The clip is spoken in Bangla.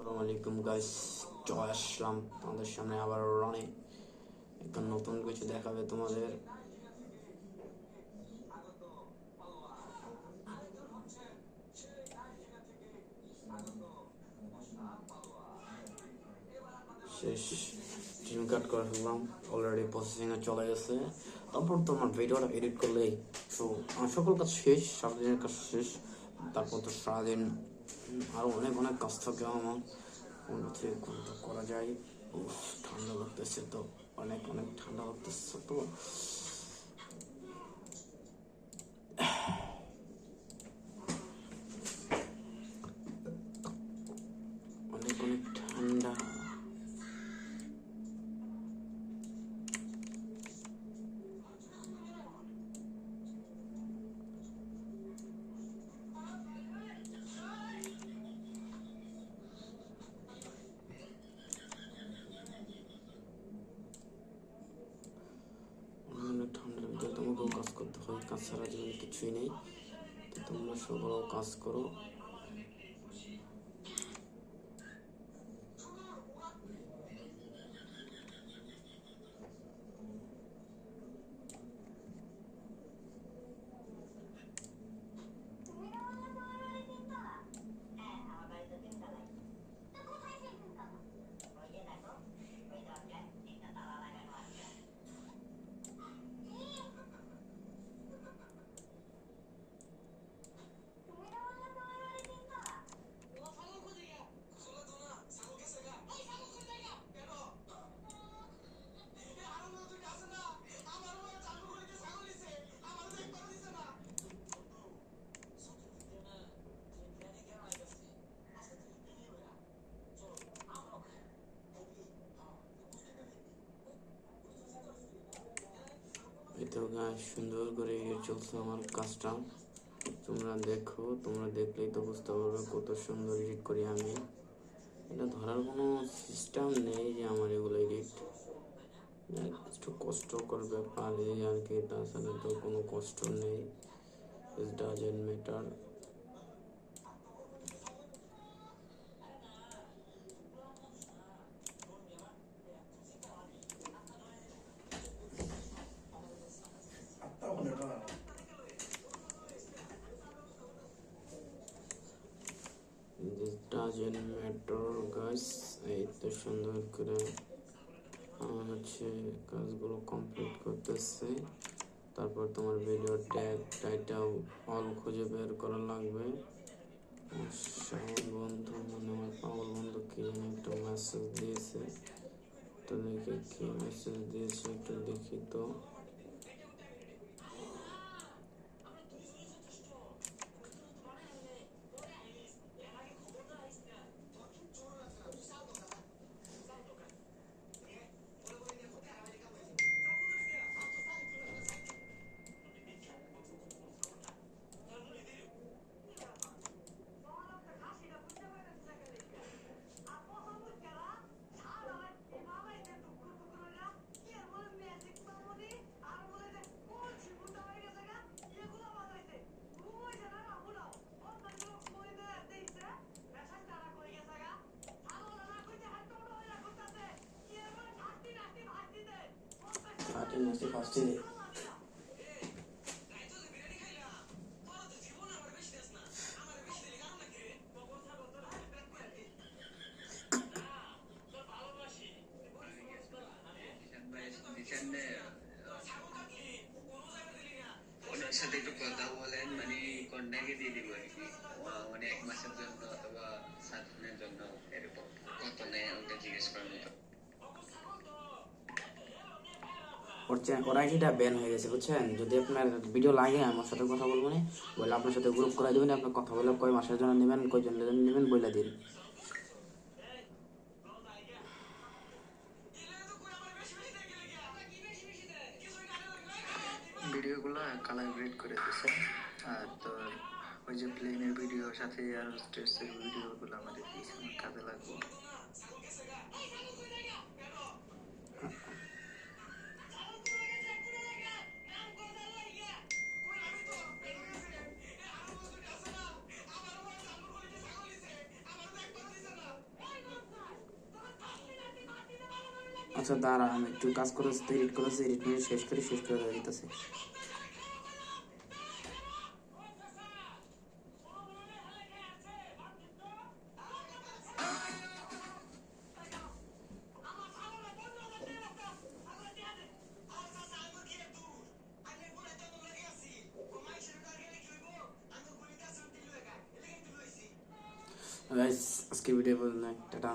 আসসালামু আলাইকুম গাইস, চলে আসলাম তোমাদের সামনে আবার রানে একটা নতুন কিছু দেখাবে তোমাদের। শেষ স্ক্রিন কাট করে ফেললাম, অলরেডি প্রসেসিংয়ে চলে গেছে। তারপর তোমার ভিডিওটা এডিট করলেই তো সকল কাজ শেষ, সারাদিনের কাজ শেষ। তারপর তো সারাদিন আরও অনেক অনেক কাজ থাকে আমার, কোনটা থেকে কোনটা করা যায়। ঠান্ডা লাগতেছে তো, অনেক অনেক ঠান্ডা লাগতেছে তো। অনেক অনেক ঠান্ডা। ঠান্ডার ভিতরে তোমাকেও কাজ করতে হয়, কাজ ছাড়া জীবনে কিছুই নেই। তো তোমরা সকল কাজ করো। তো গাছ সুন্দর করে চলছে আমার কাজটা, তোমরা দেখো। তোমরা দেখলেই তো বুঝতে পারবে কত সুন্দর এডিট করি আমি। এটা ধরার কোনো সিস্টেম নেই যে আমার এগুলো এডিট, একটু কষ্ট করবে পারে আর কি, তাছাড়া তো কোনো কষ্ট নেই। It doesn't matter. Doesn't matter guys. এই তো সুন্দর করে হচ্ছে কাজগুলো কমপ্লিট করতেছে। তারপর তোমার ভিডিও ট্যাগ টাইটেল অল খুঁজে বের করা লাগবে। শাওন বন্ধু, মানে আমার পাগল বন্ধু কি যেন একটা মেসেজ দিয়েছে, তো দেখি কি মেসেজ দিয়েছে, একটু দেখি তো। ফার্স্টে ওনার সাথে একটু কথা বলেন, মানে কন্ট্যাক্টে দিয়ে দিব আর কি, মানে 1 মাসের জন্য অথবা 7 দিনের জন্য, এরকম কত নেয় ওটা জিজ্ঞেস করার মতো। ওর আইডিটা ব্যান হয়ে গেছে বুঝছেন। যদি আপনার ভিডিও লাগে আমার সাথে কথা বলবেন, বলে আপনার সাথে গ্রুপ করে দেবেন, আপনার কথা বলে কয় মাসের জন্য নেবেন, কয়জন নেবেন বলে দিন। ভিডিওগুলো কালার গ্রেড করে দিচ্ছে, আর তোর ওই যে প্লেনের ভিডিওর সাথে আর স্ট্রেসের ভিডিওগুলো আমাদের দিয়েছে, আমার কাজে লাগবে। আচ্ছা দাঁড়া, আমি একটু কাজ করেছি, এডিট করেছি, এডিট করে শেষ করে দেওয়া দিতেছে। গাইস আজকে ভিডিও পর্যন্ত, টাটা।